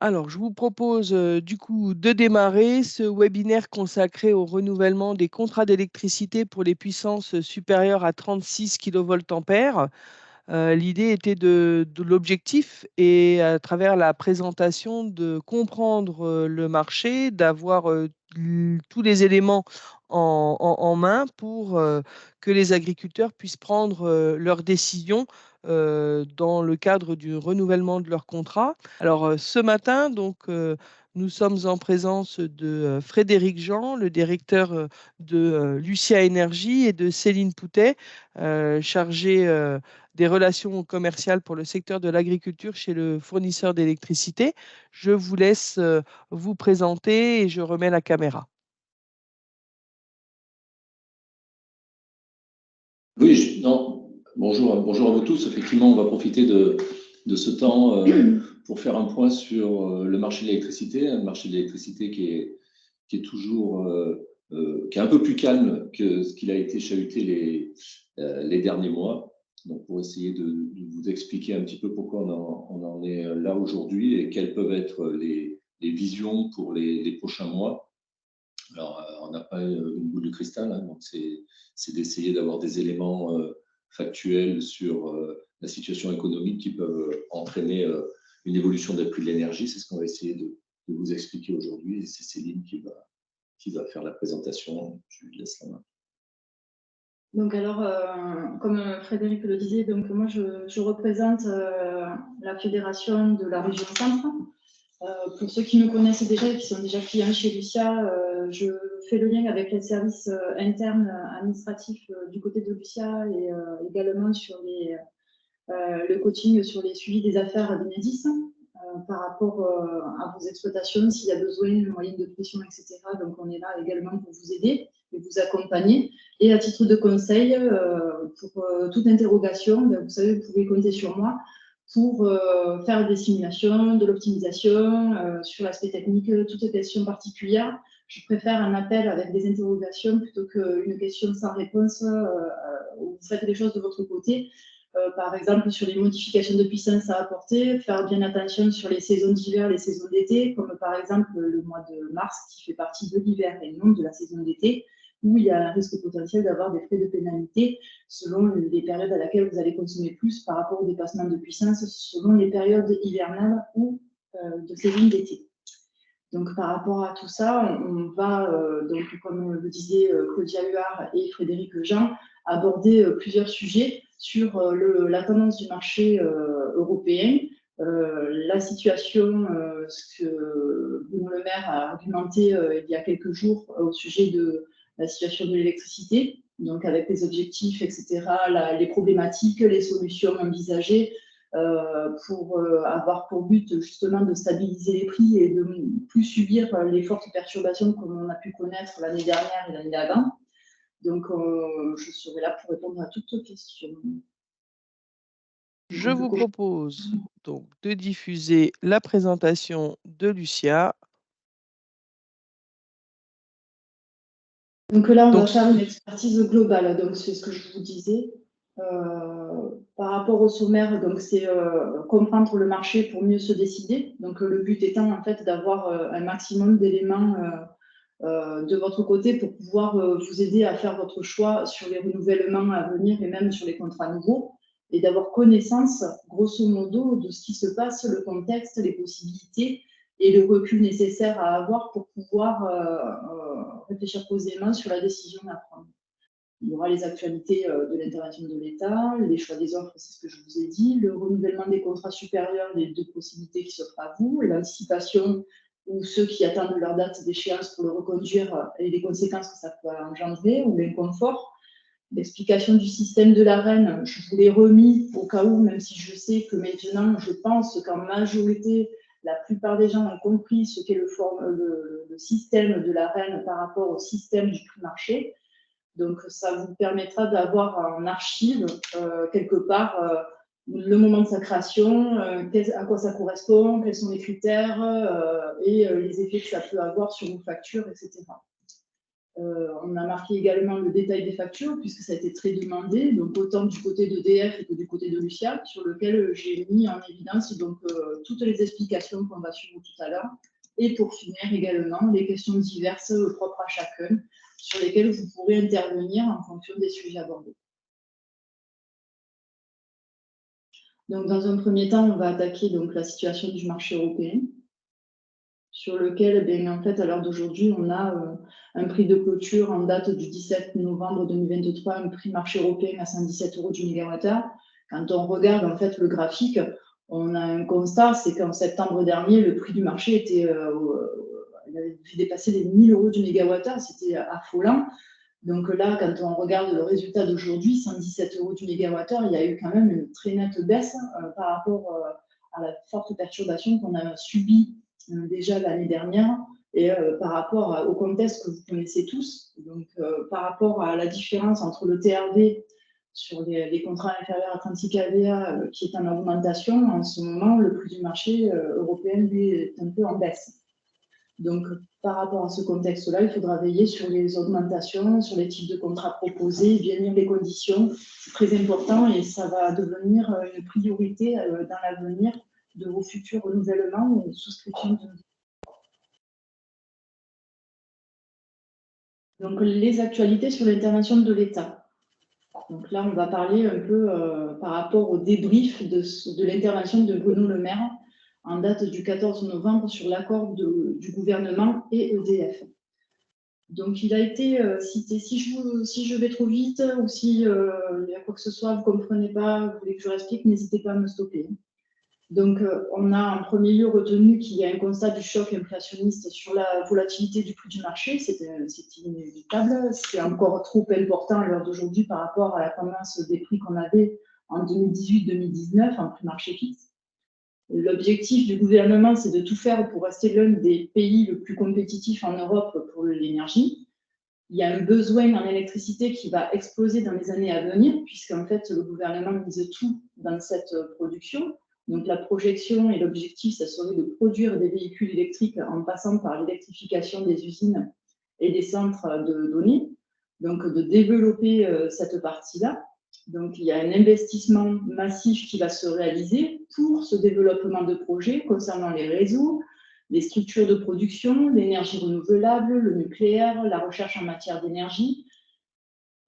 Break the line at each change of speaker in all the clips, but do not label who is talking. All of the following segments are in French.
Alors, je vous propose du coup de démarrer ce webinaire consacré au renouvellement des contrats d'électricité pour les puissances supérieures à 36 kVA. L'idée était de l'objectif et à travers la présentation de comprendre le marché, d'avoir tous les éléments en main pour que les agriculteurs puissent prendre leurs décisions dans le cadre du renouvellement de leur contrat. Alors ce matin, donc, nous sommes en présence de Frédéric Jean, le directeur de Lucia Énergie, et de Céline Poutet, chargée des relations commerciales pour le secteur de l'agriculture chez le fournisseur d'électricité. Je vous laisse vous présenter et je remets la caméra.
Oui, non. Bonjour à vous tous. Effectivement, on va profiter de ce temps pour faire un point sur le marché de l'électricité, un marché de l'électricité qui est toujours qui est un peu plus calme que ce qu'il a été chahuté les derniers mois. Donc, pour essayer de vous expliquer un petit peu pourquoi on en est là aujourd'hui et quelles peuvent être les visions pour les prochains mois. Alors, on n'a pas une boule de cristal, hein, donc c'est d'essayer d'avoir des éléments factuels sur la situation économique qui peuvent entraîner une évolution des prix de l'énergie. C'est ce qu'on va essayer de vous expliquer aujourd'hui. Et c'est Céline qui va faire la présentation. Je lui laisse la main.
Donc alors, comme Frédéric le disait, donc moi je représente la fédération de la région Centre. Pour ceux qui me connaissent déjà et qui sont déjà clients chez Lucia, je fais le lien avec les services internes administratifs du côté de Lucia et également sur le coaching sur les suivis des affaires d'Enedis par rapport à vos exploitations, s'il y a besoin, moyens de pression, etc. Donc on est là également pour vous aider et vous accompagner. Et à titre de conseil, pour toute interrogation, vous savez, vous pouvez compter sur moi pour faire des simulations, de l'optimisation sur l'aspect technique, toutes questions particulières. Je préfère un appel avec des interrogations plutôt qu'une question sans réponse où vous faites les choses de votre côté. Par exemple, sur les modifications de puissance à apporter, faire bien attention sur les saisons d'hiver, les saisons d'été, comme par exemple le mois de mars qui fait partie de l'hiver et non de la saison d'été, où il y a un risque potentiel d'avoir des frais de pénalité selon les périodes à laquelle vous allez consommer plus par rapport au dépassement de puissance selon les périodes hivernales ou de saison d'été. Donc, par rapport à tout ça, on va, donc, comme le disaient Claudia Huard et Frédéric Jean, aborder plusieurs sujets sur la tendance du marché européen, la situation, ce que Bruno Le Maire a argumenté il y a quelques jours au sujet de la situation de l'électricité, donc avec les objectifs, etc., les problématiques, les solutions envisagées, pour avoir pour but justement de stabiliser les prix et de ne plus subir les fortes perturbations comme on a pu connaître l'année dernière et l'année d'avant. Donc, je serai là pour répondre à toutes questions.
Je vous propose donc de diffuser la présentation de Lucia.
Donc là, on va faire une expertise globale. Donc, c'est ce que je vous disais. Par rapport au sommaire, donc c'est comprendre le marché pour mieux se décider. Donc le but étant en fait d'avoir un maximum d'éléments de votre côté pour pouvoir vous aider à faire votre choix sur les renouvellements à venir et même sur les contrats nouveaux et d'avoir connaissance grosso modo de ce qui se passe, le contexte, les possibilités et le recul nécessaire à avoir pour pouvoir réfléchir posément sur la décision à prendre. Il y aura les actualités de l'intervention de l'État, les choix des offres, c'est ce que je vous ai dit, le renouvellement des contrats supérieurs, les deux possibilités qui s'offrent à vous, l'anticipation ou ceux qui attendent leur date d'échéance pour le reconduire et les conséquences que ça peut engendrer, ou l'inconfort. L'explication du système de l'AREN, je vous l'ai remis au cas où, même si je sais que maintenant, je pense qu'en majorité, la plupart des gens ont compris ce qu'est le système de l'AREN par rapport au système du prix marché. Donc, ça vous permettra d'avoir en archive, quelque part, le moment de sa création, à quoi ça correspond, quels sont les critères et les effets que ça peut avoir sur vos factures, etc. On a marqué également le détail des factures, puisque ça a été très demandé, donc autant du côté d'EDF que du côté de Lucia, sur lequel j'ai mis en évidence donc, toutes les explications qu'on va suivre tout à l'heure, et pour finir également les questions diverses propres à chacun, sur lesquelles vous pourrez intervenir en fonction des sujets abordés. Donc, dans un premier temps, on va attaquer donc, la situation du marché européen, sur lequel, en fait, à l'heure d'aujourd'hui, on a un prix de clôture en date du 17 novembre 2023, un prix marché européen à 117 € du mégawattheure. Quand on regarde en fait le graphique, on a un constat, c'est qu'en septembre dernier, le prix du marché était, il avait dépassé les 1 000 € du mégawattheure, c'était affolant. Donc là, quand on regarde le résultat d'aujourd'hui, 117 € du mégawattheure, il y a eu quand même une très nette baisse par rapport à la forte perturbation qu'on a subie déjà l'année dernière et par rapport au contexte que vous connaissez tous. Donc, par rapport à la différence entre le TRV sur les contrats inférieurs à 36 kVA qui est en augmentation, en ce moment, le prix du marché européen, lui, est un peu en baisse. Donc, par rapport à ce contexte-là, il faudra veiller sur les augmentations, sur les types de contrats proposés, bien lire les conditions. C'est très important et ça va devenir une priorité dans l'avenir de vos futurs renouvellements et souscriptions. Donc, les actualités sur l'intervention de l'État. Donc là, on va parler un peu par rapport au débrief de l'intervention de Bruno Le Maire en date du 14 novembre sur l'accord du gouvernement et EDF. Donc, il a été cité. Si je vais trop vite ou si il y a quoi que ce soit, vous ne comprenez pas, vous voulez que je réexplique, n'hésitez pas à me stopper. Donc, on a en premier lieu retenu qu'il y a un constat du choc inflationniste sur la volatilité du prix du marché. C'est inévitable. C'est encore trop important à l'heure d'aujourd'hui par rapport à la tendance des prix qu'on avait en 2018-2019 en prix marché fixe. L'objectif du gouvernement, c'est de tout faire pour rester l'un des pays le plus compétitifs en Europe pour l'énergie. Il y a un besoin en électricité qui va exploser dans les années à venir, puisqu'en fait, le gouvernement mise tout dans cette production. Donc, la projection et l'objectif, ça serait de produire des véhicules électriques en passant par l'électrification des usines et des centres de données. Donc, de développer cette partie-là. Donc, il y a un investissement massif qui va se réaliser pour ce développement de projets concernant les réseaux, les structures de production, l'énergie renouvelable, le nucléaire, la recherche en matière d'énergie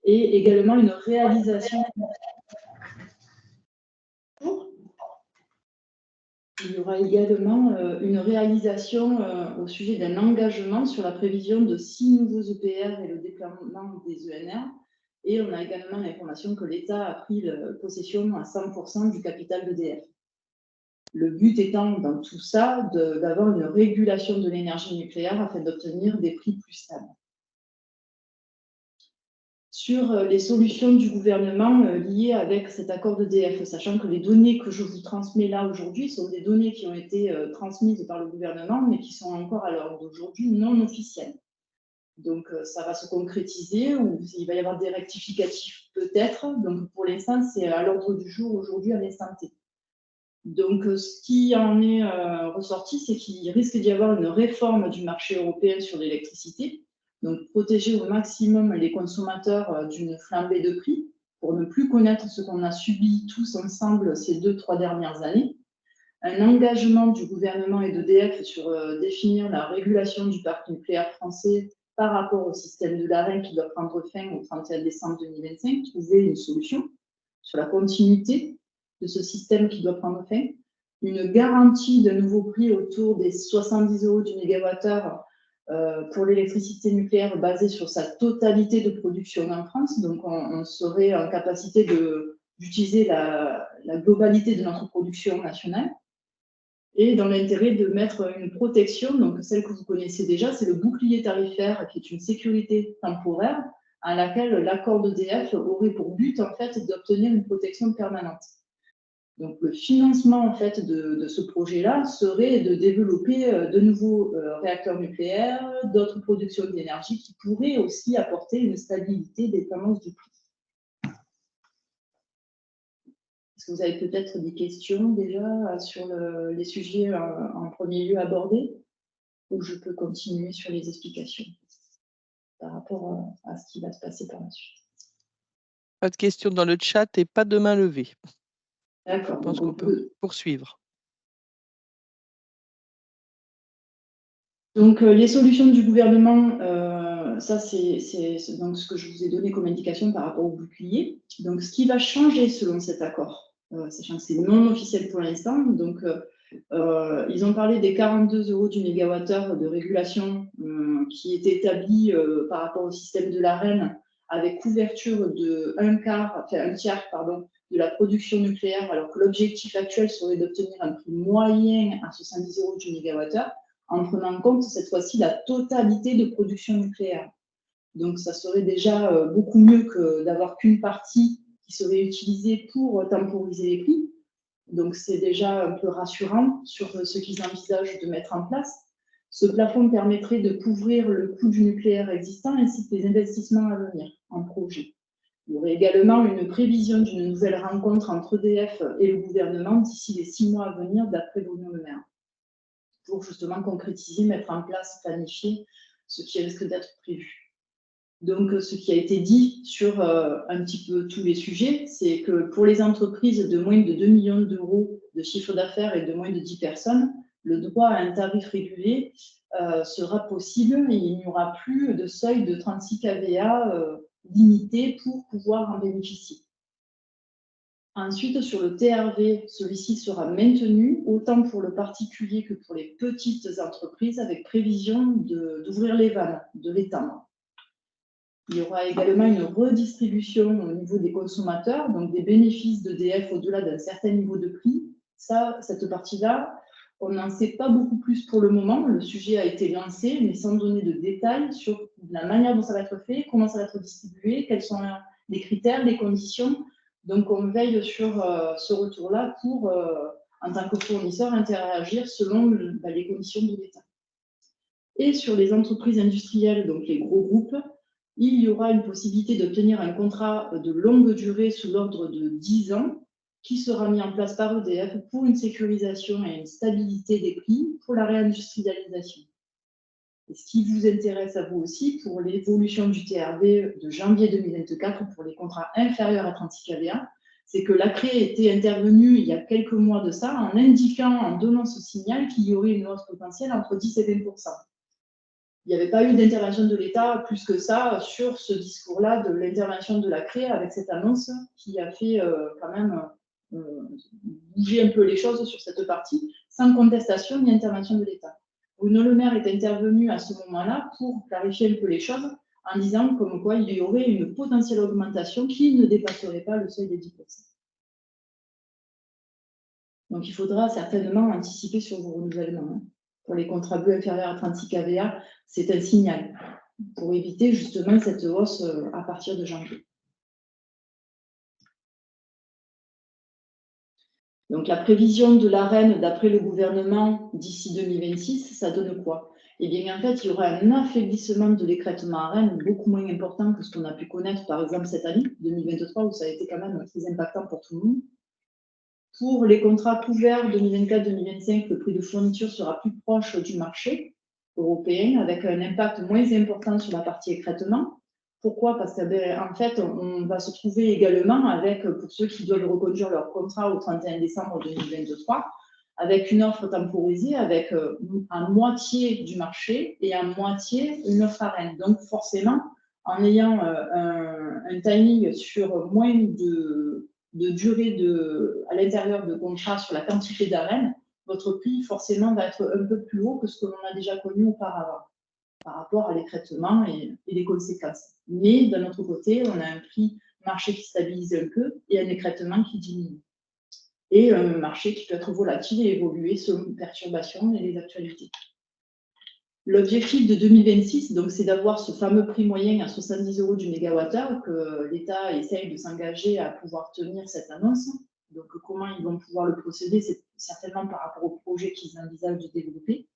et également une réalisation. Il y aura également une réalisation au sujet d'un engagement sur la prévision de 6 nouveaux EPR et le déploiement des ENR. Et on a également l'information que l'État a pris possession à 100% du capital d'EDF. Le but étant, dans tout ça, d'avoir une régulation de l'énergie nucléaire afin d'obtenir des prix plus stables. Sur les solutions du gouvernement liées avec cet accord d'EDF, sachant que les données que je vous transmets là aujourd'hui sont des données qui ont été transmises par le gouvernement, mais qui sont encore à l'heure d'aujourd'hui non officielles. Donc, ça va se concrétiser ou il va y avoir des rectificatifs peut-être. Donc, pour l'instant, c'est à l'ordre du jour aujourd'hui à l'instant T. Donc, ce qui en est ressorti, c'est qu'il risque d'y avoir une réforme du marché européen sur l'électricité. Donc, protéger au maximum les consommateurs d'une flambée de prix pour ne plus connaître ce qu'on a subi tous ensemble ces 2-3 dernières années. Un engagement du gouvernement et d'EDF sur définir la régulation du parc nucléaire français par rapport au système de l'AREN qui doit prendre fin au 31 décembre 2025, trouver une solution sur la continuité de ce système qui doit prendre fin, une garantie d'un nouveau prix autour des 70 € du mégawattheure pour l'électricité nucléaire basée sur sa totalité de production en France. Donc, on serait en capacité d'utiliser la globalité de notre production nationale. Et dans l'intérêt de mettre une protection, donc celle que vous connaissez déjà, c'est le bouclier tarifaire, qui est une sécurité temporaire à laquelle l'accord d'EDF aurait pour but en fait d'obtenir une protection permanente. Donc le financement en fait de ce projet-là serait de développer de nouveaux réacteurs nucléaires, d'autres productions d'énergie qui pourraient aussi apporter une stabilité des tendances du prix. Est-ce que vous avez peut-être des questions déjà sur les sujets en premier lieu abordés, ou je peux continuer sur les explications? par rapport à ce qui va se passer par la suite.
Pas de questions dans le chat et pas de main levée. Je
D'accord.
pense qu'on peut poursuivre.
Donc, les solutions du gouvernement, ça, c'est donc ce que je vous ai donné comme indication par rapport au bouclier. Donc, ce qui va changer selon cet accord, sachant que c'est non officiel pour l'instant, donc ils ont parlé des 42 € du mégawattheure de régulation qui était établi par rapport au système de l'AREN avec couverture de un tiers de la production nucléaire, alors que l'objectif actuel serait d'obtenir un prix moyen à 70 € du mégawattheure, en prenant en compte cette fois-ci la totalité de production nucléaire. Donc, ça serait déjà beaucoup mieux que d'avoir qu'une partie qui serait utilisée pour temporiser les prix. Donc, c'est déjà un peu rassurant sur ce qu'ils envisagent de mettre en place. Ce plafond permettrait de couvrir le coût du nucléaire existant ainsi que les investissements à venir en projet. Il y aurait également une prévision d'une nouvelle rencontre entre EDF et le gouvernement d'ici les 6 mois à venir, d'après Bruno Le Maire, pour justement concrétiser, mettre en place, planifier ce qui risque d'être prévu. Donc, ce qui a été dit sur un petit peu tous les sujets, c'est que pour les entreprises de moins de 2 millions d'euros de chiffre d'affaires et de moins de 10 personnes, le droit à un tarif régulé sera possible et il n'y aura plus de seuil de 36 kVA limité pour pouvoir en bénéficier. Ensuite, sur le TRV, celui-ci sera maintenu autant pour le particulier que pour les petites entreprises, avec prévision d'ouvrir les vannes, de l'étendre. Il y aura également une redistribution au niveau des consommateurs, donc des bénéfices d'EDF au-delà d'un certain niveau de prix. Ça, cette partie-là, on n'en sait pas beaucoup plus pour le moment. Le sujet a été lancé, mais sans donner de détails sur la manière dont ça va être fait, comment ça va être distribué, quels sont les critères, les conditions. Donc, on veille sur ce retour-là pour, en tant que fournisseur, interagir selon les conditions de l'État. Et sur les entreprises industrielles, donc les gros groupes, il y aura une possibilité d'obtenir un contrat de longue durée sous l'ordre de 10 ans qui sera mis en place par EDF pour une sécurisation et une stabilité des prix pour la réindustrialisation. Et ce qui vous intéresse à vous aussi, pour l'évolution du TRV de janvier 2024 pour les contrats inférieurs à 36 kVA, c'est que la CRE était intervenue il y a quelques mois de ça en indiquant, en donnant ce signal qu'il y aurait une hausse potentielle entre 10 et 20%. Il n'y avait pas eu d'intervention de l'État plus que ça sur ce discours-là de l'intervention de la CRE avec cette annonce qui a fait quand même bouger un peu les choses sur cette partie, sans contestation ni intervention de l'État. Bruno Le Maire est intervenu à ce moment-là pour clarifier un peu les choses en disant comme quoi il y aurait une potentielle augmentation qui ne dépasserait pas le seuil des 10%. Donc il faudra certainement anticiper sur vos renouvellements. Pour les contrats bleus inférieurs à 36 kVA, c'est un signal pour éviter justement cette hausse à partir de janvier. Donc la prévision de l'AREN d'après le gouvernement d'ici 2026, ça donne quoi? Eh bien en fait, il y aura un affaiblissement de l'écrêtement AREN beaucoup moins important que ce qu'on a pu connaître par exemple cette année, 2023, où ça a été quand même très impactant pour tout le monde. Pour les contrats couverts 2024-2025, le prix de fourniture sera plus proche du marché européen, avec un impact moins important sur la partie écrêtement. Pourquoi? Parce qu'en fait, on va se trouver également avec, pour ceux qui doivent reconduire leur contrat au 31 décembre 2023, avec une offre temporisée, avec à moitié du marché et à moitié une offre AREN. Donc forcément, en ayant un timing sur moins de durée à l'intérieur de contrat sur la quantité d'AREN, votre prix forcément va être un peu plus haut que ce que l'on a déjà connu auparavant par rapport à l'écrêtement et les conséquences. Mais d'un autre côté, on a un prix marché qui stabilise un peu et un écrêtement qui diminue. Et un marché qui peut être volatile et évoluer selon les perturbations et les actualités. L'objectif de 2026, donc, c'est d'avoir ce fameux prix moyen à 70 € du mégawattheure, que l'État essaye de s'engager à pouvoir tenir cette annonce. Donc, comment ils vont pouvoir le procéder, c'est certainement par rapport au projet qu'ils envisagent de développer,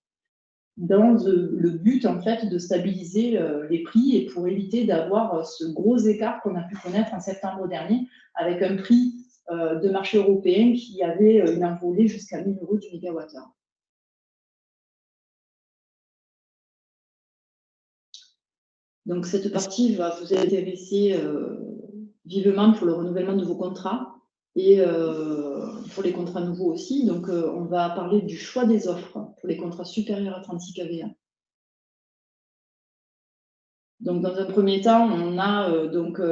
dans le but, en fait, de stabiliser les prix et pour éviter d'avoir ce gros écart qu'on a pu connaître en septembre dernier, avec un prix de marché européen qui avait une envolée jusqu'à 1 000 € du mégawattheure. Donc, cette partie va vous intéresser vivement pour le renouvellement de vos contrats et pour les contrats nouveaux aussi. Donc, on va parler du choix des offres pour les contrats supérieurs à 36 kVA. Donc, dans un premier temps, on a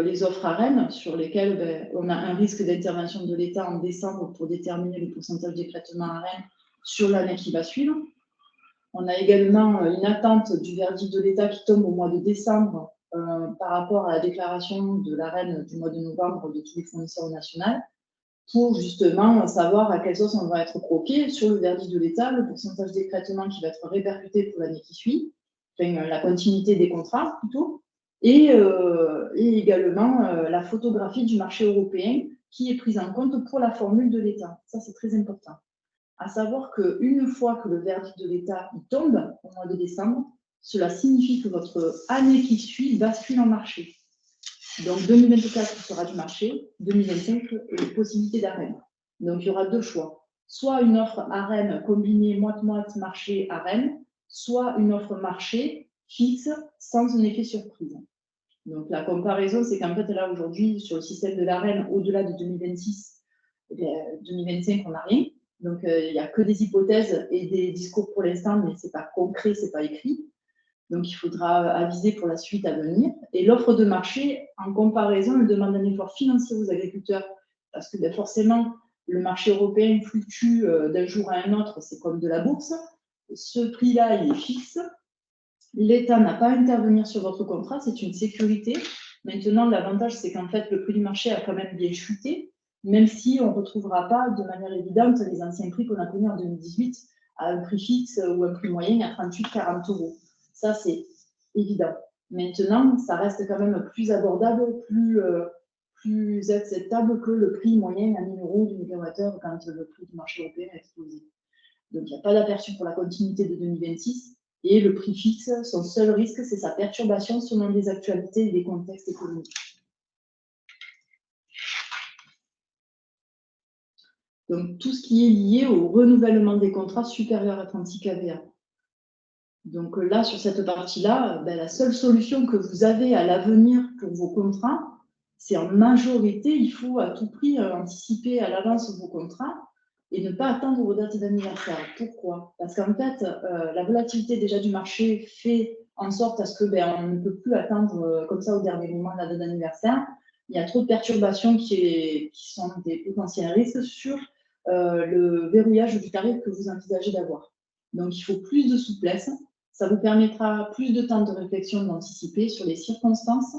les offres AREN sur lesquelles on a un risque d'intervention de l'État en décembre pour déterminer le pourcentage d'écrêtement AREN sur l'année qui va suivre. On a également une attente du verdict de l'État qui tombe au mois de décembre par rapport à la déclaration de l'AREN du mois de novembre de tous les fournisseurs nationaux pour justement savoir à quelle sauce on va être croqué sur le verdict de l'État, le pourcentage d'écrêtement qui va être répercuté pour l'année qui suit, enfin, la continuité des contrats plutôt, et également la photographie du marché européen qui est prise en compte pour la formule de l'État. Ça, c'est très important. À savoir qu'une fois que le verdict de l'État tombe au mois de décembre, cela signifie que votre année qui suit bascule en marché. Donc 2024 sera du marché, 2025 possibilité d'AREN. Donc il y aura deux choix. Soit une offre AREN combinée moite-moite marché AREN, soit une offre marché fixe sans un effet surprise. Donc la comparaison, c'est qu'en fait là aujourd'hui sur le système de l'AREN, au-delà de 2026, 2025 on n'a rien. Donc, il n'y a que des hypothèses et des discours pour l'instant, mais ce n'est pas concret, ce n'est pas écrit. Donc, il faudra aviser pour la suite à venir. Et l'offre de marché, en comparaison, elle demande un effort financier aux agriculteurs parce que forcément, le marché européen fluctue d'un jour à un autre, c'est comme de la bourse. Ce prix-là, il est fixe. L'État n'a pas à intervenir sur votre contrat, c'est une sécurité. Maintenant, l'avantage, c'est qu'en fait, le prix du marché a quand même bien chuté, même si on ne retrouvera pas de manière évidente les anciens prix qu'on a connus en 2018 à un prix fixe ou un prix moyen à 38-40 euros. Ça, c'est évident. Maintenant, ça reste quand même plus abordable, plus acceptable que le prix moyen à 1000 euros du mégawattheure quand le prix du marché européen a explosé. Donc, il n'y a pas d'aperçu pour la continuité de 2026. Et le prix fixe, son seul risque, c'est sa perturbation selon les actualités et les contextes économiques. Donc, tout ce qui est lié au renouvellement des contrats supérieurs à 36 kVA. Donc là, sur cette partie-là, la seule solution que vous avez à l'avenir pour vos contrats, c'est en majorité, il faut à tout prix anticiper à l'avance vos contrats et ne pas attendre vos dates d'anniversaire. Pourquoi? Parce qu'en fait, la volatilité déjà du marché fait en sorte à ce que on ne peut plus attendre comme ça au dernier moment la date d'anniversaire. Il y a trop de perturbations qui sont des potentiels risques sur le verrouillage du tarif que vous envisagez d'avoir. Donc, il faut plus de souplesse. Ça vous permettra plus de temps de réflexion, d'anticiper sur les circonstances,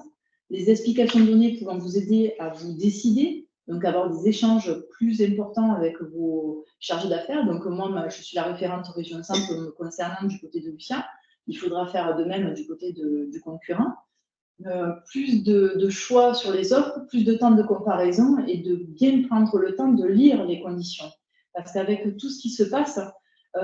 les explications données pouvant vous aider à vous décider, donc avoir des échanges plus importants avec vos chargés d'affaires. Donc moi, je suis la référente région centre me concernant du côté de Lucien. Il faudra faire de même du côté du concurrent. Plus de choix sur les offres, plus de temps de comparaison et de bien prendre le temps de lire les conditions. Parce qu'avec tout ce qui se passe, il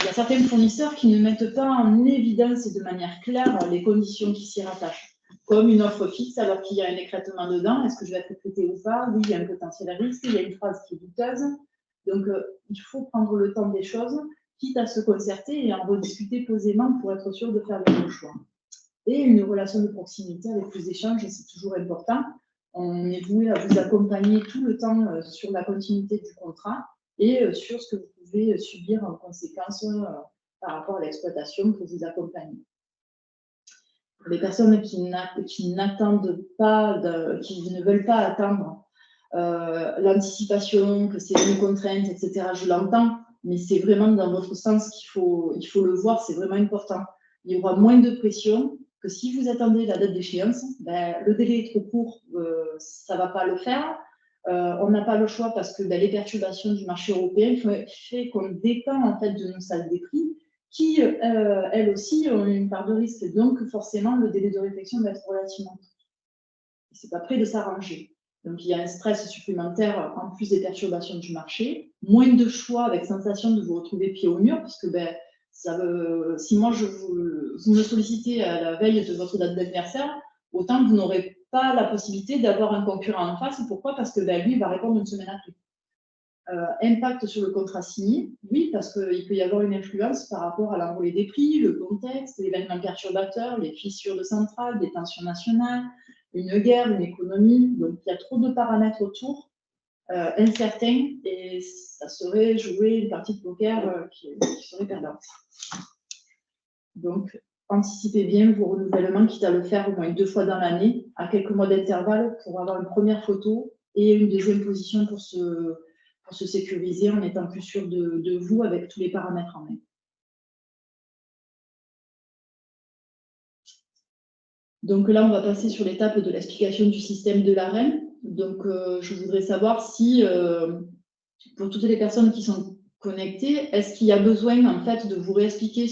y a certains fournisseurs qui ne mettent pas en évidence et de manière claire les conditions qui s'y rattachent. Comme une offre fixe alors qu'il y a un écrêtement dedans, est-ce que je vais être écrêté ou pas? Oui, il y a un potentiel risque, il y a une phrase qui est douteuse. Donc, il faut prendre le temps des choses, quitte à se concerter et en rediscuter posément pour être sûr de faire le bon choix. Et une relation de proximité avec plus d'échanges, c'est toujours important. On est voué à vous accompagner tout le temps sur la continuité du contrat et sur ce que vous pouvez subir en conséquence par rapport à l'exploitation pour vous accompagner. Pour les personnes qui n'attendent pas, qui ne veulent pas attendre l'anticipation, que c'est une contrainte, etc., je l'entends, mais c'est vraiment dans votre sens qu'il faut le voir, c'est vraiment important. Il y aura moins de pression que si vous attendez la date d'échéance, le délai est trop court, ça ne va pas le faire. On n'a pas le choix parce que les perturbations du marché européen fait qu'on dépend en fait de nos salles des prix qui, elles aussi, ont une part de risque. Donc, forcément, le délai de réflexion va être relativement court. Ce n'est pas prêt de s'arranger. Donc, il y a un stress supplémentaire en plus des perturbations du marché, moins de choix avec sensation de vous retrouver pied au mur, parce que si moi, vous me sollicitez à la veille de votre date d'anniversaire, autant vous n'aurez pas la possibilité d'avoir un concurrent en face. Pourquoi? Parce que lui, il va répondre une semaine après. Impact sur le contrat signé, oui, parce qu'il peut y avoir une influence par rapport à l'envolée des prix, le contexte, l'événement perturbateur, les fissures de centrales, des tensions nationales, une guerre, une économie. Donc, il y a trop de paramètres autour, incertains, et ça serait jouer une partie de poker qui serait perdante. Donc, anticipez bien vos renouvellements, quitte à le faire au moins 2 fois dans l'année, à quelques mois d'intervalle, pour avoir une première photo et une deuxième position pour se sécuriser en étant plus sûr de vous avec tous les paramètres en main. Donc là, on va passer sur l'étape de l'explication du système de l'AREN. Donc, je voudrais savoir si, pour toutes les personnes qui sont connectées, est-ce qu'il y a besoin en fait de vous réexpliquer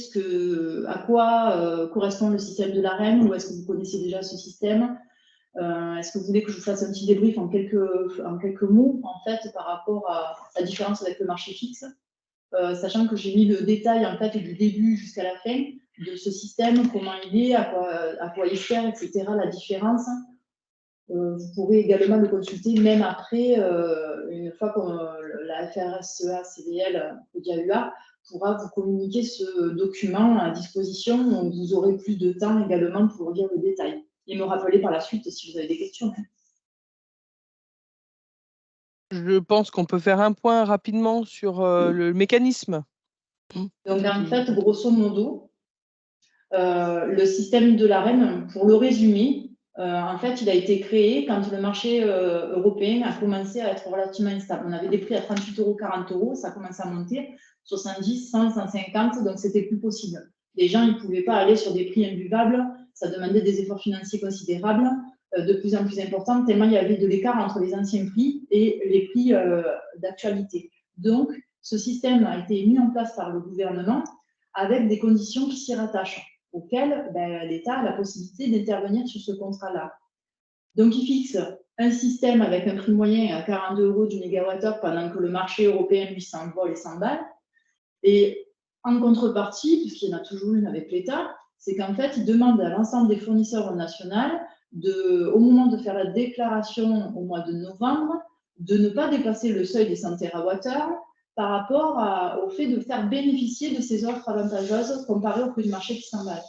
à quoi correspond le système de l'AREN, ou est-ce que vous connaissez déjà ce système? Est-ce que vous voulez que je vous fasse un petit débrief en quelques mots en fait par rapport à la différence avec le marché fixe, sachant que j'ai mis le détail en fait du début jusqu'à la fin de ce système, comment il est, à quoi il sert, etc., la différence. Vous pourrez également le consulter même après, une fois que la FRSEA CVL UA pourra vous communiquer ce document à disposition, donc vous aurez plus de temps également pour lire le détail. Et me rappeler par la suite si vous avez des questions.
Je pense qu'on peut faire un point rapidement sur le mécanisme.
Donc, en fait, grosso modo, le système de l'AREN, pour le résumer, en fait, il a été créé quand le marché européen a commencé à être relativement instable. On avait des prix à 38 €, 40 €, ça a commencé à monter, 70, 100, 150, donc c'était plus possible. Les gens, ils ne pouvaient pas aller sur des prix imbuvables, ça demandait des efforts financiers considérables, de plus en plus importants, tellement il y avait de l'écart entre les anciens prix et les prix d'actualité. Donc, ce système a été mis en place par le gouvernement avec des conditions qui s'y rattachent, auxquelles l'État a la possibilité d'intervenir sur ce contrat-là. Donc, il fixe un système avec un prix moyen à 42 € du mégawattheure pendant que le marché européen, lui, s'envole et s'emballe. Et en contrepartie, puisqu'il y en a toujours une avec l'État, c'est qu'en fait, il demande à l'ensemble des fournisseurs nationaux, au moment de faire la déclaration au mois de novembre, de ne pas dépasser le seuil des 100 TWh par rapport au fait de faire bénéficier de ces offres avantageuses comparées au prix du marché qui s'emballe.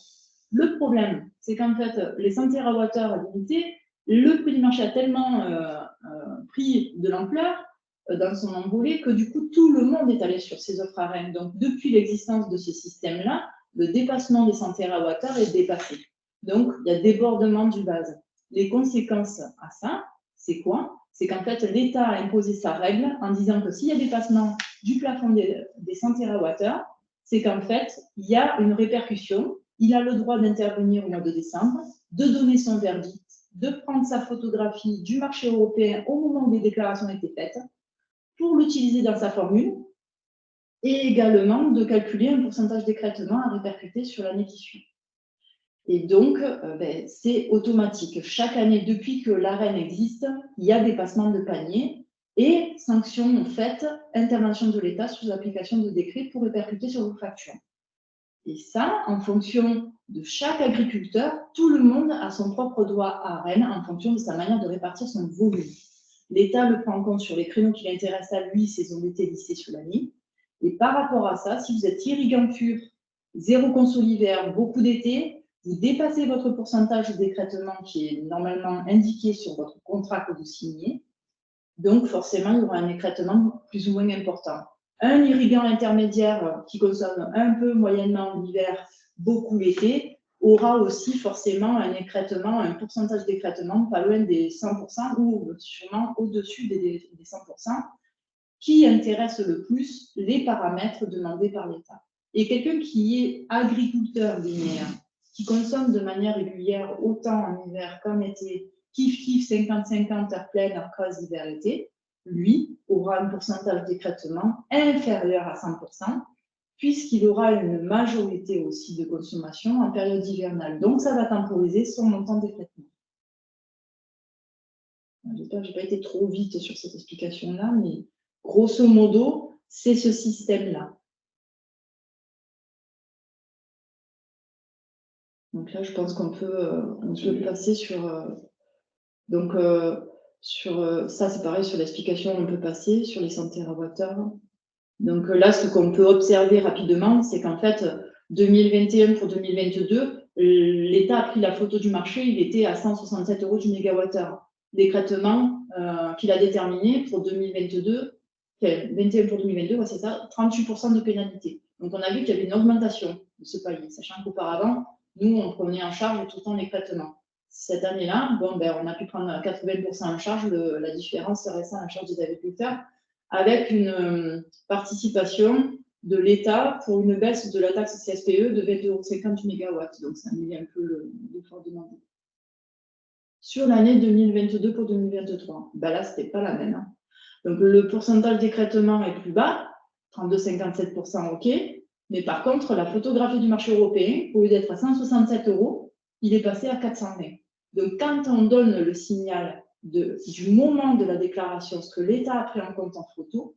Le problème, c'est qu'en fait, les 100 TWh limités, le prix du marché a tellement pris de l'ampleur dans son envolée que du coup, tout le monde est allé sur ces offres AREN. Donc, depuis l'existence de ce système-là, le dépassement des 100 TWh est dépassé. Donc, il y a débordement du base. Les conséquences à ça, c'est quoi? C'est qu'en fait, l'État a imposé sa règle en disant que s'il y a dépassement du plafond des 100 TWh, c'est qu'en fait, il y a une répercussion. Il a le droit d'intervenir au mois de décembre, de donner son verdict, de prendre sa photographie du marché européen au moment où les déclarations étaient faites, pour l'utiliser dans sa formule, et également de calculer un pourcentage d'écrêtement à répercuter sur l'année qui suit. Et donc, c'est automatique. Chaque année, depuis que l'AREN existe, il y a dépassement de panier et sanctions faites, intervention de l'État sous application de décrets pour répercuter sur vos factures. Et ça, en fonction de chaque agriculteur, tout le monde a son propre droit à AREN en fonction de sa manière de répartir son volume. L'État le prend en compte sur les créneaux qui l'intéressent à lui, saison d'été lissée sur l'année. Et par rapport à ça, si vous êtes irriguant pur, zéro conso l'hiver, beaucoup d'été, vous dépassez votre pourcentage d'écrêtement qui est normalement indiqué sur votre contrat que vous signez. Donc, forcément, il y aura un écrêtement plus ou moins important. Un irrigant intermédiaire qui consomme un peu moyennement l'hiver, beaucoup l'été, aura aussi forcément un écrêtement, un pourcentage d'écrêtement pas loin des 100% ou sûrement au-dessus des 100%, qui intéresse le plus les paramètres demandés par l'État. Et quelqu'un qui est agriculteur linéaire, qui consomme de manière régulière autant en hiver qu'en été, kiff 50-50 heures pleines en creuse hiver-été, lui aura un pourcentage d'écrêtement inférieur à 100%, puisqu'il aura une majorité aussi de consommation en période hivernale. Donc, ça va temporiser son montant d'écrêtement. J'espère que je n'ai pas été trop vite sur cette explication-là, mais grosso modo, c'est ce système-là. Donc là, je pense qu'on peut passer sur... Ça, c'est pareil, sur l'explication, on peut passer sur les 100 TWh. Donc là, ce qu'on peut observer rapidement, c'est qu'en fait, 2021 pour 2022, l'État a pris la photo du marché, il était à 167 € du mégawattheure. L'écrêtement qu'il a déterminé pour 2022, enfin, 21 pour 2022, ouais, c'est ça, 38% de pénalité. Donc on a vu qu'il y avait une augmentation de ce palier, sachant qu'auparavant, nous, on prenait en charge tout le temps l'écrêtement. Cette année-là, bon, ben, on a pu prendre 80% en charge, la différence restant en charge des agriculteurs, avec une participation de l'État pour une baisse de la taxe CSPE de 20,50 € du mégawatt. Donc, ça met un peu l'effort demandé. Sur l'année 2022 pour 2023, ben là, ce n'était pas la même. Hein. Donc, le pourcentage d'écrêtement est plus bas, 32,57%, OK. Mais par contre, la photographie du marché européen, au lieu d'être à 167 €, il est passé à 420. Donc, quand on donne le signal du moment de la déclaration, ce que l'État a pris en compte en photo,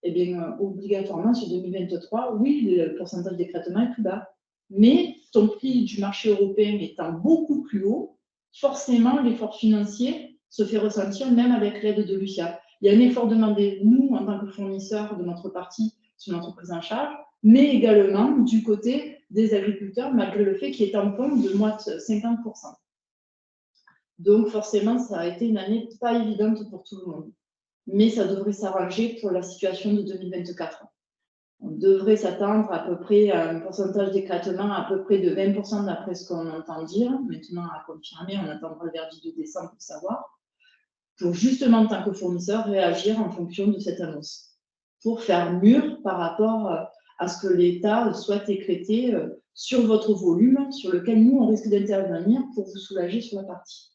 eh bien, obligatoirement, sur 2023, oui, le pourcentage d'écrêtement est plus bas. Mais ton prix du marché européen étant beaucoup plus haut, forcément, l'effort financier se fait ressentir même avec l'aide de Lucia. Il y a un effort demandé, nous, en tant que fournisseurs de notre partie, sur notre prise en charge, mais également du côté des agriculteurs, malgré le fait qu'il y ait un pont de moins de 50%. Donc, forcément, ça a été une année pas évidente pour tout le monde. Mais ça devrait s'arranger pour la situation de 2024. On devrait s'attendre à peu près à un pourcentage d'écrêtement à peu près de 20% d'après ce qu'on entend dire. Maintenant, à confirmer, on attendra le verdict de décembre pour savoir. Pour justement, en tant que fournisseur, réagir en fonction de cette annonce. Pour faire mûr par rapport à ce que l'État souhaite écrêter sur votre volume, sur lequel nous, on risque d'intervenir pour vous soulager sur la partie.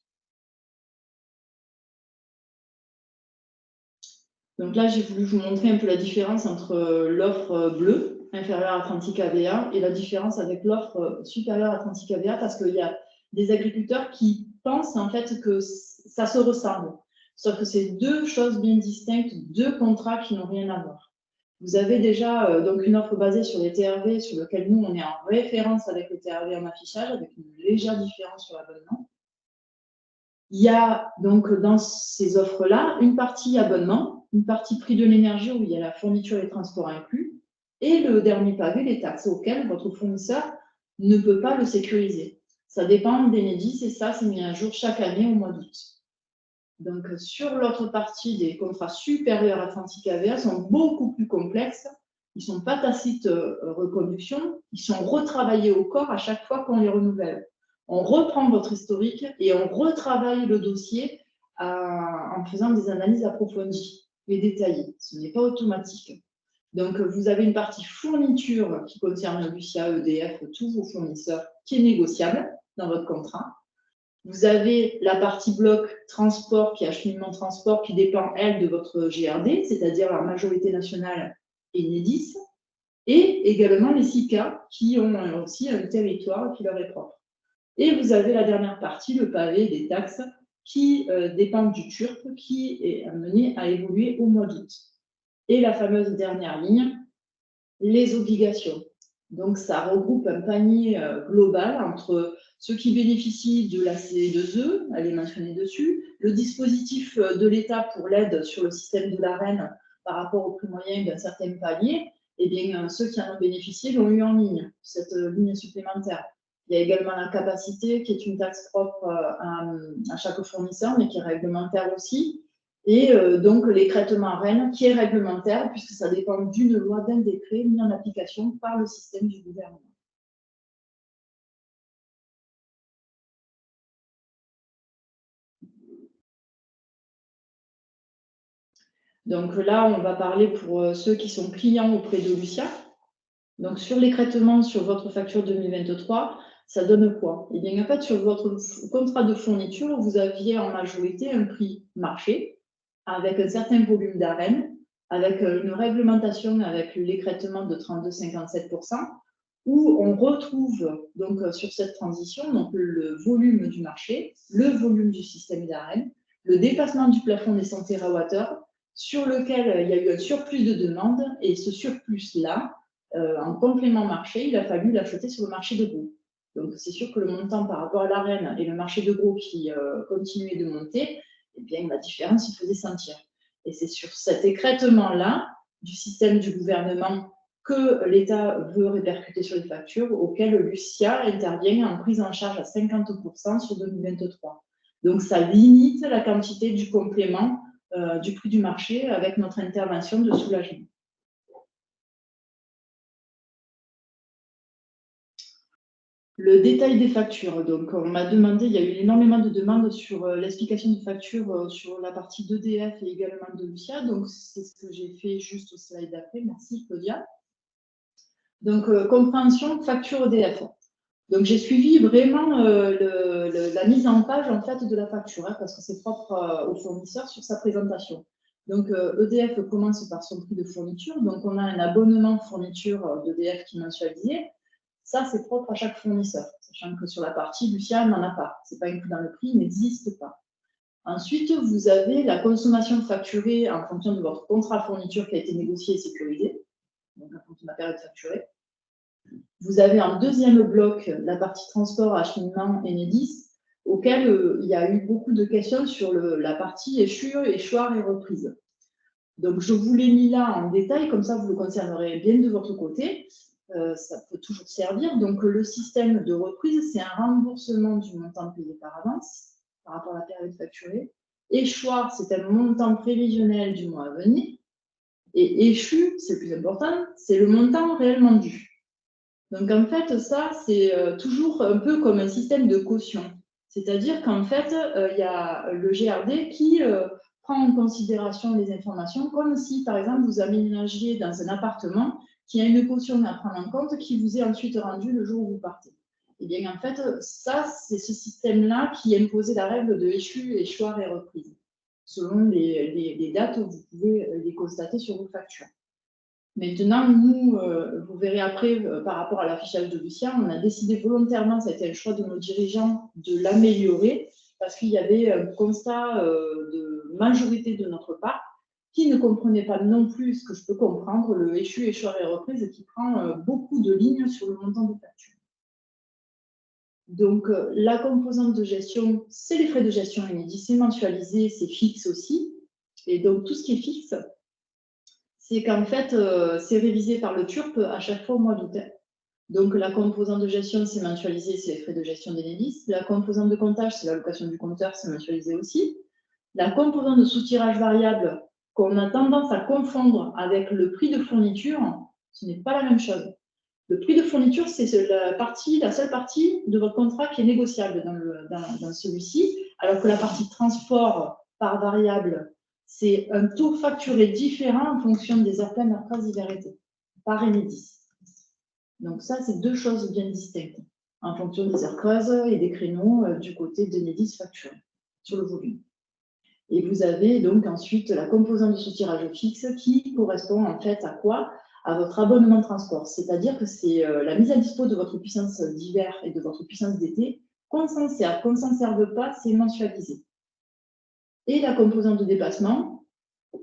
Donc là, j'ai voulu vous montrer un peu la différence entre l'offre bleue, inférieure à 30 kVA, et la différence avec l'offre supérieure à 30 kVA, parce qu'il y a des agriculteurs qui pensent en fait que ça se ressemble. Sauf que c'est deux choses bien distinctes, deux contrats qui n'ont rien à voir. Vous avez déjà donc une offre basée sur les TRV, sur lequel nous, on est en référence avec les TRV en affichage, avec une légère différence sur l'abonnement. Il y a donc dans ces offres-là une partie abonnement, une partie prix de l'énergie où il y a la fourniture et les transports inclus, et le dernier pavé, les taxes auxquelles votre fournisseur ne peut pas le sécuriser. Ça dépend d'Enedis et ça, c'est mis à jour chaque année au mois d'août. Donc, sur l'autre partie, des contrats supérieurs à 30 kVA sont beaucoup plus complexes. Ils ne sont pas tacites reconduction, ils sont retravaillés au corps à chaque fois qu'on les renouvelle. On reprend votre historique et on retravaille le dossier en faisant des analyses approfondies et détaillées. Ce n'est pas automatique. Donc, vous avez une partie fourniture qui concerne Lucia, EDF, tous vos fournisseurs, qui est négociable dans votre contrat. Vous avez la partie bloc transport, qui est acheminement transport, qui dépend, elle, de votre GRD, c'est-à-dire la majorité nationale Enedis, et également les SICA, qui ont aussi un territoire qui leur est propre. Et vous avez la dernière partie, le pavé des taxes, qui dépendent du TURP, qui est amené à évoluer au mois d'août. Et la fameuse dernière ligne, les obligations. Donc, ça regroupe un panier global entre ceux qui bénéficient de la CE2E, elle est mentionnée dessus, le dispositif de l'État pour l'aide sur le système de l'AREN par rapport au prix moyen d'un certain palier, et bien ceux qui en ont bénéficié l'ont eu en ligne, cette ligne supplémentaire. Il y a également la capacité qui est une taxe propre à chaque fournisseur, mais qui est réglementaire aussi. Et donc l'écrêtement REN qui est réglementaire puisque ça dépend d'une loi, d'un décret mis en application par le système du gouvernement. Donc là, on va parler pour ceux qui sont clients auprès de Lucia. Donc sur l'écrêtement sur votre facture 2023, ça donne quoi? Eh bien, en fait, sur votre contrat de fourniture, vous aviez en majorité un prix marché avec un certain volume d'AREN, avec une réglementation avec l'écrêtement de 32,57%, où on retrouve donc sur cette transition donc, le volume du marché, le volume du système d'AREN, le dépassement du plafond des 100 TWh, sur lequel il y a eu un surplus de demande, et ce surplus-là, en complément marché, il a fallu l'acheter sur le marché de gros. Donc, c'est sûr que le montant par rapport à l'AREN et le marché de gros qui continuait de monter, eh bien, la différence se faisait sentir. Et c'est sur cet écrêtement-là du système du gouvernement que l'État veut répercuter sur les factures, auquel Lucia intervient en prise en charge à 50% sur 2023. Donc, ça limite la quantité du complément du prix du marché avec notre intervention de soulagement. Le détail des factures. Donc, on m'a demandé, il y a eu énormément de demandes sur l'explication des factures sur la partie d'EDF et également de Lucia. Donc, c'est ce que j'ai fait juste au slide d'après. Merci, Claudia. Donc, compréhension facture EDF. Donc, j'ai suivi vraiment la mise en page en fait, de la facture, hein, parce que c'est propre au fournisseur sur sa présentation. Donc, EDF commence par son prix de fourniture. Donc, on a un abonnement fourniture d'EDF qui est mensualisé. Ça, c'est propre à chaque fournisseur, sachant que sur la partie Lucia, il n'en a pas. Ce n'est pas inclus dans le prix, il n'existe pas. Ensuite, vous avez la consommation facturée en fonction de votre contrat fourniture qui a été négocié et sécurisé, donc en fonction de la période facturée. Vous avez en deuxième bloc la partie transport, acheminement, Enedis, auquel il y a eu beaucoup de questions sur la partie échoir et reprise. Donc, je vous l'ai mis là en détail, comme ça vous le concernerez bien de votre côté. Ça peut toujours servir. Donc, le système de reprise, c'est un remboursement du montant payé par avance par rapport à la période facturée. Échoir, c'est un montant prévisionnel du mois à venir. Et échu, c'est le plus important, c'est le montant réellement dû. Donc, en fait, ça, c'est toujours un peu comme un système de caution. C'est-à-dire qu'en fait, il y a le GRD qui prend en considération les informations, comme si, par exemple, vous aménagiez dans un appartement qui a une caution à prendre en compte qui vous est ensuite rendue le jour où vous partez. Et bien, en fait, ça, c'est ce système-là qui imposait la règle de échu, échoir et reprise. Selon les dates, vous pouvez les constater sur vos factures. Maintenant, nous, vous verrez après, par rapport à l'affichage de Lucia, on a décidé volontairement, ça a été un choix de nos dirigeants, de l'améliorer parce qu'il y avait un constat de majorité de notre part qui ne comprenait pas non plus ce que je peux comprendre, le échu, échoir et reprise qui prend beaucoup de lignes sur le montant des factures. Donc, la composante de gestion, c'est les frais de gestion Enedis, c'est mensualisé, c'est fixe aussi. Et donc, tout ce qui est fixe, c'est qu'en fait, c'est révisé par le TURP à chaque fois au mois d'août. Donc, la composante de gestion, c'est mensualisé, c'est les frais de gestion d'Enedis. La composante de comptage, c'est l'allocation du compteur, c'est mensualisé aussi. La composante de soutirage variable, qu'on a tendance à confondre avec le prix de fourniture, ce n'est pas la même chose. Le prix de fourniture, c'est la seule partie de votre contrat qui est négociable dans celui-ci, alors que la partie transport par variable, c'est un taux facturé différent en fonction des heures pleines, heures creuses, hiver, été, par Enedis. Donc ça, c'est deux choses bien distinctes, en fonction des heures creuses et des créneaux du côté d'Enedis facturé, sur le volume. Et vous avez donc ensuite la composante de soutirage fixe qui correspond en fait à quoi? À votre abonnement de transport. C'est-à-dire que c'est la mise à dispo de votre puissance d'hiver et de votre puissance d'été. Qu'on s'en serve, qu'on ne s'en serve pas, c'est mensualisé. Et la composante de dépassement,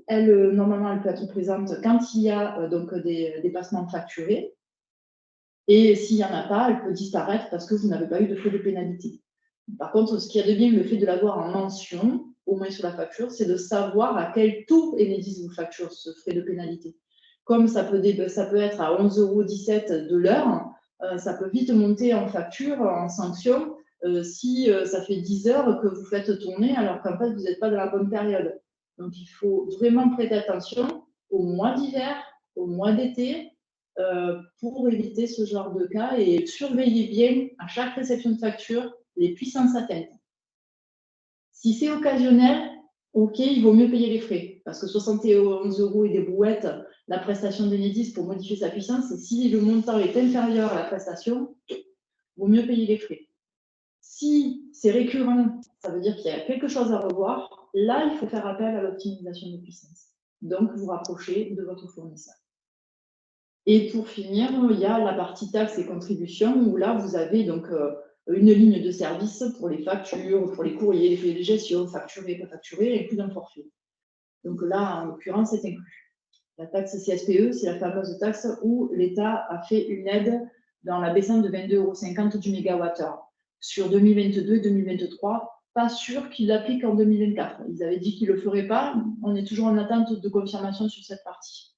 elle, normalement, elle peut être présente quand il y a donc des dépassements facturés. Et s'il n'y en a pas, elle peut disparaître parce que vous n'avez pas eu de frais de pénalité. Par contre, ce qu'il y a de bien, le fait de l'avoir en mention, au moins sur la facture, c'est de savoir à quel taux Enedis vous facture ce frais de pénalité. Comme ça peut être à 11,17 € de l'heure, ça peut vite monter en facture, en sanction, si ça fait 10 heures que vous faites tourner alors qu'en fait, vous n'êtes pas dans la bonne période. Donc, il faut vraiment prêter attention au mois d'hiver, au mois d'été, pour éviter ce genre de cas et surveiller bien à chaque réception de facture les puissances atteintes. Si c'est occasionnel, ok, il vaut mieux payer les frais parce que 71 € et des brouettes, la prestation d'Enedis pour modifier sa puissance, et si le montant est inférieur à la prestation, il vaut mieux payer les frais. Si c'est récurrent, ça veut dire qu'il y a quelque chose à revoir. Là, il faut faire appel à l'optimisation de puissance. Donc, vous rapprochez de votre fournisseur. Et pour finir, il y a la partie taxes et contributions où là, vous avez donc une ligne de service pour les factures, pour les courriers, les frais de gestion, facturés, pas facturés, et plus d'un forfait. Donc là, en l'occurrence, c'est inclus. La taxe CSPE, c'est la fameuse taxe où l'État a fait une aide dans la baissante de 22,50 € du mégawattheure. Sur 2022 et 2023, pas sûr qu'ils l'appliquent en 2024. Ils avaient dit qu'ils ne le feraient pas. On est toujours en attente de confirmation sur cette partie.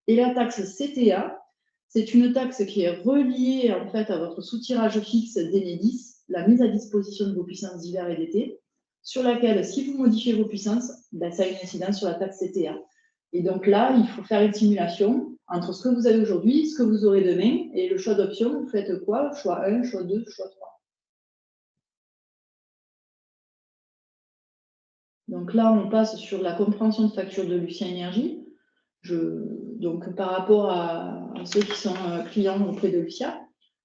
Et la taxe CTA, c'est une taxe qui est reliée en fait à votre soutirage fixe d'Enedis, la mise à disposition de vos puissances d'hiver et d'été, sur laquelle, si vous modifiez vos puissances, ben, ça a une incidence sur la taxe CTA. Et donc là, il faut faire une simulation entre ce que vous avez aujourd'hui, ce que vous aurez demain, et le choix d'option, vous faites quoi? Choix 1, choix 2, choix 3. Donc là, on passe sur la compréhension de facture de Lucien Énergie. Donc, par rapport à ceux qui sont clients auprès de Lucia.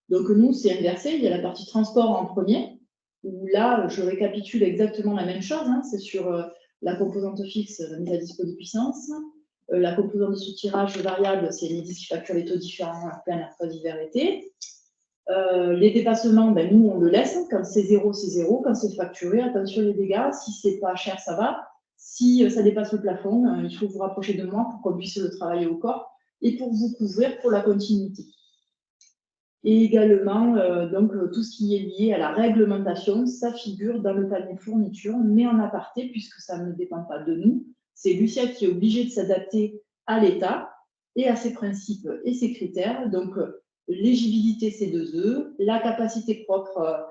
Donc, nous, c'est inversé. Il y a la partie transport en premier, où là, je récapitule exactement la même chose. Hein. C'est sur la composante fixe, la mise à dispo des puissances. La composante de soutirage variable, c'est Enedis qui facture les taux différents à plein, à hiver, été. Les dépassements, ben, nous, on le laisse. Quand c'est zéro, c'est zéro. Quand c'est facturé, attention les dégâts. Si c'est pas cher, ça va. Si ça dépasse le plafond, il faut vous rapprocher de moi pour qu'on puisse le travailler au corps et pour vous couvrir pour la continuité. Et également, donc, tout ce qui est lié à la réglementation, ça figure dans le panier fourniture, mais en aparté, puisque ça ne dépend pas de nous. C'est Lucia qui est obligée de s'adapter à l'État et à ses principes et ses critères. Donc, l'éligibilité C2E, la capacité propre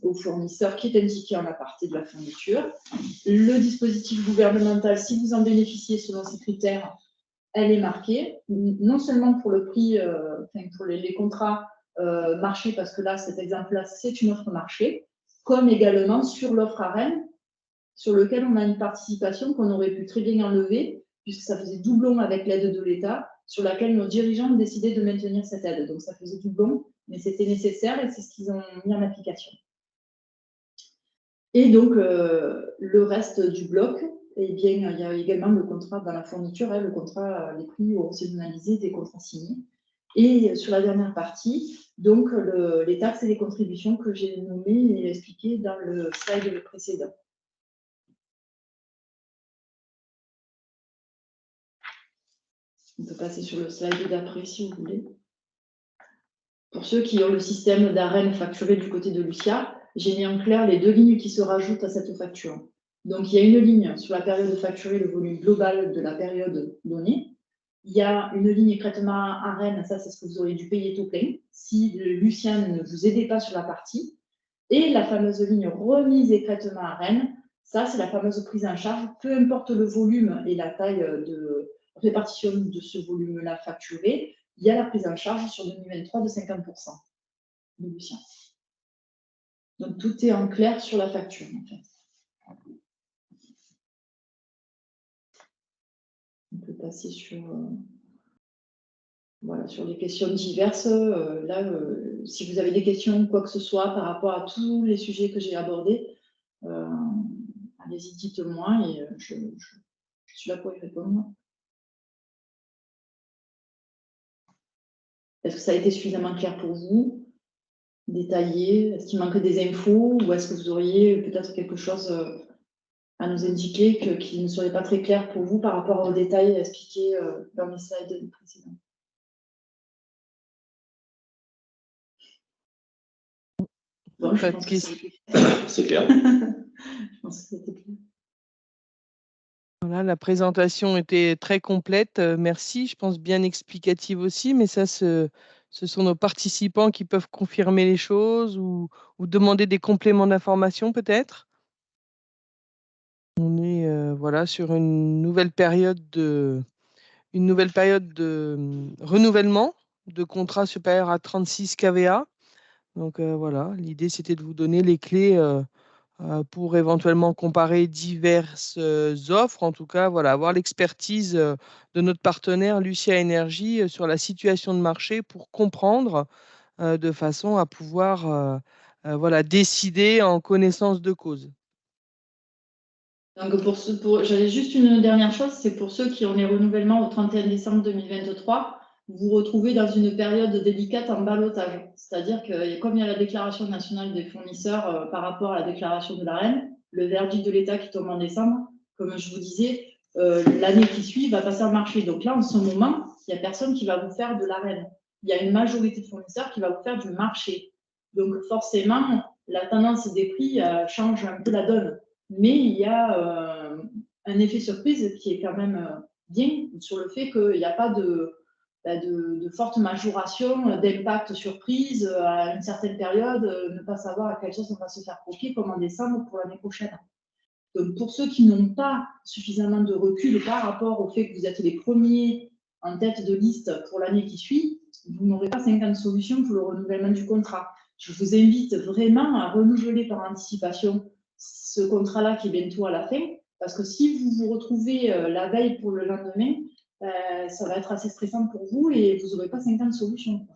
au fournisseur qui est indiqué en aparté de la fourniture, le dispositif gouvernemental, si vous en bénéficiez selon ces critères, elle est marquée, non seulement pour le prix, pour les contrats marché, parce que là, cet exemple-là, c'est une offre marché, comme également sur l'offre AREN, sur lequel on a une participation qu'on aurait pu très bien enlever, puisque ça faisait doublon avec l'aide de l'État, sur laquelle nos dirigeants ont décidé de maintenir cette aide. Donc, ça faisait doublon, mais c'était nécessaire et c'est ce qu'ils ont mis en application. Et donc, le reste du bloc, eh bien, il y a également le contrat dans la fourniture, le contrat, les prix saisonnalisés des contrats signés. Et sur la dernière partie, donc, les taxes et les contributions que j'ai nommées et expliquées dans le slide précédent. On peut passer sur le slide d'après si vous voulez. Pour ceux qui ont le système d'AREN facturé du côté de Lucia, j'ai mis en clair les deux lignes qui se rajoutent à cette facture. Donc, il y a une ligne sur la période facturée, le volume global de la période donnée. Il y a une ligne écrètement AREN, ça c'est ce que vous auriez dû payer tout plein, si Lucien ne vous aidait pas sur la partie. Et la fameuse ligne remise écrètement AREN, ça c'est la fameuse prise en charge, peu importe le volume et la taille de répartition de ce volume-là facturé, il y a la prise en charge sur 2023 de 50% de Lucien. Donc, tout est en clair sur la facture, en fait. On peut passer sur, voilà, sur les questions diverses. Là, si vous avez des questions ou quoi que ce soit par rapport à tous les sujets que j'ai abordés, allez-y, dites-moi et je suis là pour y répondre. Est-ce que ça a été suffisamment clair pour vous? Détaillé? Est-ce qu'il manque des infos ou est-ce que vous auriez peut-être quelque chose à nous indiquer qui ne serait pas très clair pour vous par rapport aux détails expliqués dans les slides précédents? Bon, je pense que
c'est clair.
Je pense que c'était clair.
Voilà, la présentation était très complète. Merci, je pense bien explicative aussi, mais ça, ce sont nos participants qui peuvent confirmer les choses ou demander des compléments d'information peut-être. On est voilà, sur une nouvelle période de renouvellement de contrats supérieurs à 36 kVA. Donc voilà, l'idée c'était de vous donner les clés pour éventuellement comparer diverses offres. En tout cas, voilà, avoir l'expertise de notre partenaire Lucia Énergie sur la situation de marché pour comprendre de façon à pouvoir voilà, décider en connaissance de cause.
Donc, j'avais juste une dernière chose, c'est pour ceux qui ont les renouvellements au 31 décembre 2023, vous vous retrouvez dans une période délicate en ballottage. C'est-à-dire que comme il y a la déclaration nationale des fournisseurs par rapport à la déclaration de l'AREN, le verdict de l'État qui tombe en décembre, comme je vous disais, l'année qui suit va passer en marché. Donc là, en ce moment, il n'y a personne qui va vous faire de l'AREN. Il y a une majorité de fournisseurs qui va vous faire du marché. Donc forcément, la tendance des prix change un peu la donne. Mais il y a un effet surprise qui est quand même bien sur le fait qu'il n'y a pas de forte majoration d'impact surprise à une certaine période, ne pas savoir à quelle sauce on va se faire croquer comme en décembre pour l'année prochaine. Donc, pour ceux qui n'ont pas suffisamment de recul par rapport au fait que vous êtes les premiers en tête de liste pour l'année qui suit, vous n'aurez pas 50 solutions pour le renouvellement du contrat. Je vous invite vraiment à renouveler par anticipation ce contrat-là qui est bientôt à la fin, parce que si vous vous retrouvez la veille pour le lendemain, ça va être assez stressant pour vous et vous n'aurez pas 50 solutions.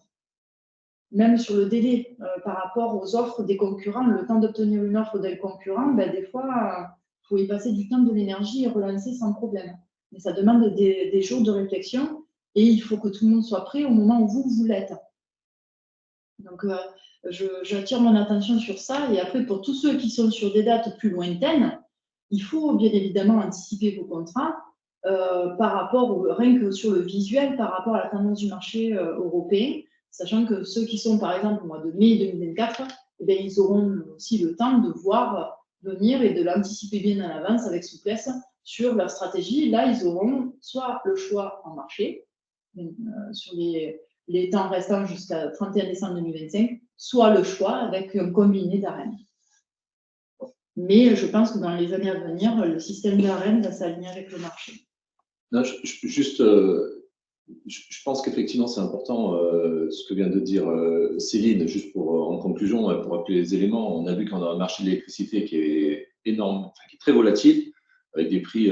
Même sur le délai par rapport aux offres des concurrents, le temps d'obtenir une offre d'un concurrent, des fois, il faut y passer du temps, de l'énergie et relancer sans problème. Mais ça demande des jours de réflexion et il faut que tout le monde soit prêt au moment où vous l'êtes. Donc, j'attire mon attention sur ça. Et après, pour tous ceux qui sont sur des dates plus lointaines, il faut bien évidemment anticiper vos contrats par rapport, rien que sur le visuel, par rapport à la tendance du marché européen, sachant que ceux qui sont par exemple au mois de mai 2024, ils auront aussi le temps de voir venir et de l'anticiper bien en avance avec souplesse sur leur stratégie. Là, ils auront soit le choix en marché, sur les temps restants jusqu'à 31 décembre 2025, soit le choix avec un combiné d'arènes. Mais je pense que dans les années à venir, le système d'arènes va s'aligner avec le marché.
Non, je pense qu'effectivement, c'est important ce que vient de dire Céline, juste en conclusion, pour rappeler les éléments. On a vu qu'on a un marché de l'électricité qui est énorme, qui est très volatile, avec des prix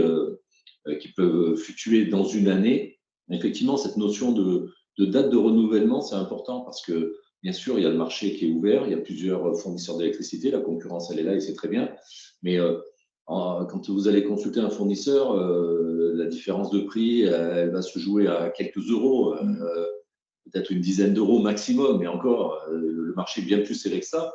qui peuvent fluctuer dans une année. Effectivement, cette notion de date de renouvellement, c'est important parce que, bien sûr, il y a le marché qui est ouvert, il y a plusieurs fournisseurs d'électricité, la concurrence, elle est là et c'est très bien. Mais quand vous allez consulter un fournisseur, la différence de prix, elle va se jouer à quelques euros, peut-être une dizaine d'euros maximum, mais encore, le marché est bien plus serré que ça.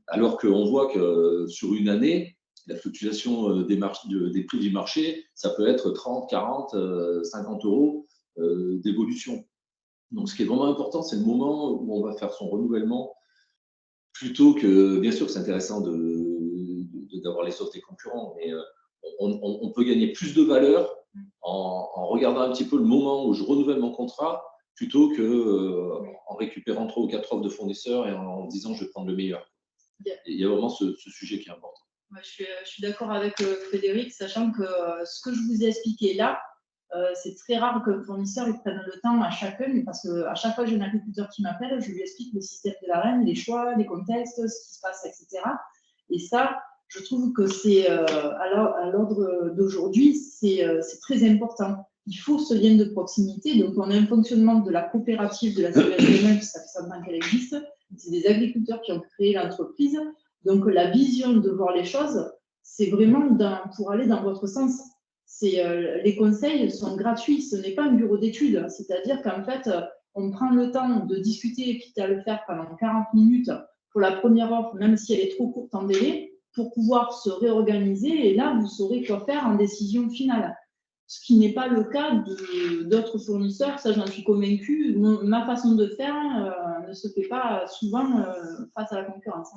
Alors qu'on voit que sur une année, la fluctuation des prix du marché, ça peut être 30, 40, 50 euros d'évolution. Donc, ce qui est vraiment important, c'est le moment où on va faire son renouvellement, plutôt que, bien sûr, c'est intéressant d'avoir les sauces des concurrents, mais on peut gagner plus de valeur en regardant un petit peu le moment où je renouvelle mon contrat, plutôt qu'en récupérant 3 ou 4 offres de fournisseurs et en disant je vais prendre le meilleur. Il y a vraiment ce sujet qui est important.
Je suis d'accord avec Frédéric, sachant que ce que je vous ai expliqué là, c'est très rare que le fournisseur prenne le temps à chacun, parce qu'à chaque fois que j'ai un agriculteur qui m'appelle, je lui explique le système de l'ARENE, les choix, les contextes, ce qui se passe, etc. Et ça, je trouve que c'est à l'ordre d'aujourd'hui, c'est très important. Il faut ce lien de proximité. Donc, on a un fonctionnement de la coopérative de la CESMF, ça fait 5 ans qu'elle existe. C'est des agriculteurs qui ont créé l'entreprise. Donc, la vision de voir les choses, c'est vraiment pour aller dans votre sens. Les conseils sont gratuits, ce n'est pas un bureau d'études. C'est-à-dire qu'en fait, on prend le temps de discuter, quitte à le faire pendant 40 minutes pour la première offre, même si elle est trop courte en délai, pour pouvoir se réorganiser. Et là, vous saurez quoi faire en décision finale. Ce qui n'est pas le cas d'autres fournisseurs, ça j'en suis convaincue. Ma façon de faire ne se fait pas souvent face à la concurrence.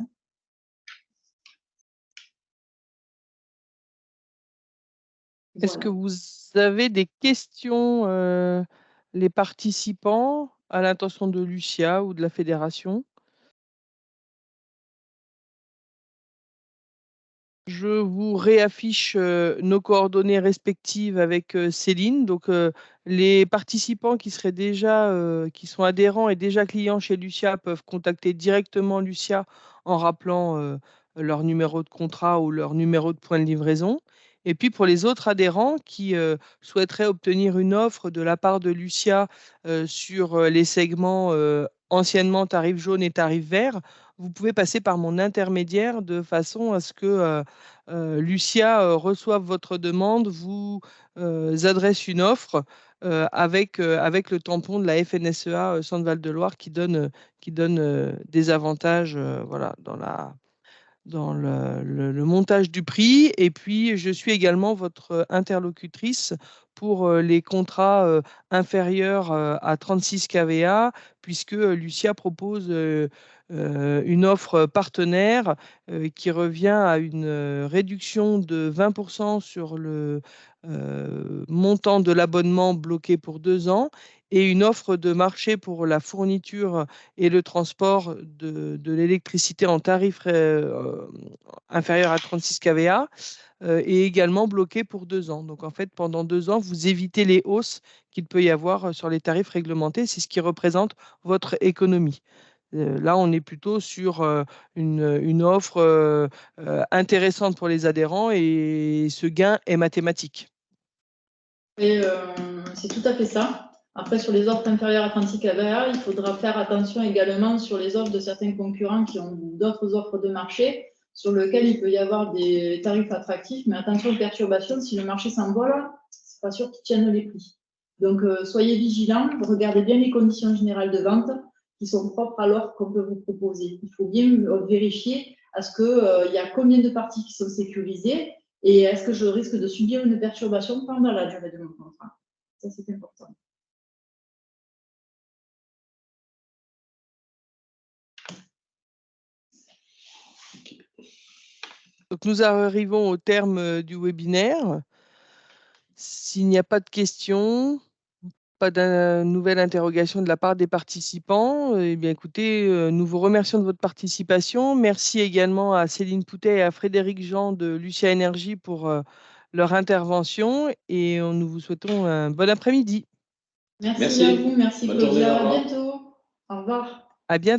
Est-ce que vous avez des questions, les participants, à l'intention de Lucia ou de la fédération? Je vous réaffiche nos coordonnées respectives avec Céline. Donc, les participants qui seraient déjà, qui sont adhérents et déjà clients chez Lucia peuvent contacter directement Lucia en rappelant leur numéro de contrat ou leur numéro de point de livraison. Et puis pour les autres adhérents qui souhaiteraient obtenir une offre de la part de Lucia sur les segments anciennement tarif jaune et tarif vert, vous pouvez passer par mon intermédiaire de façon à ce que Lucia reçoive votre demande, vous adresse une offre avec le tampon de la FNSEA Centre-Val de Loire qui donne des avantages voilà, dans le montage du prix. Et puis, je suis également votre interlocutrice pour les contrats inférieurs à 36 kVA, puisque Lucia propose une offre partenaire qui revient à une réduction de 20% sur le montant de l'abonnement bloqué pour 2 ans et une offre de marché pour la fourniture et le transport de l'électricité en tarif inférieur à 36 kVA est également bloqué pour 2 ans. Donc en fait, pendant 2 ans, vous évitez les hausses qu'il peut y avoir sur les tarifs réglementés. C'est ce qui représente votre économie. Là, on est plutôt sur une offre intéressante pour les adhérents et ce gain est mathématique.
Et c'est tout à fait ça. Après, sur les offres inférieures à 36 kVA, il faudra faire attention également sur les offres de certains concurrents qui ont d'autres offres de marché sur lesquelles il peut y avoir des tarifs attractifs, mais attention aux perturbations, si le marché s'envole, c'est pas sûr qu'ils tiennent les prix. Donc, soyez vigilants, regardez bien les conditions générales de vente qui sont propres à l'offre qu'on peut vous proposer. Il faut bien vérifier à ce qu'il y a combien de parties qui sont sécurisées et est-ce que je risque de subir une perturbation pendant la durée de mon contrat. Ça, c'est important.
Donc, nous arrivons au terme du webinaire. S'il n'y a pas de questions, pas de nouvelles interrogations de la part des participants, eh bien, écoutez, nous vous remercions de votre participation. Merci également à Céline Poutet et à Frédéric Jean de Lucia Énergie pour leur intervention et nous vous souhaitons un bon après-midi.
Merci à vous, merci Claudia, à bientôt. Au revoir.
À bientôt.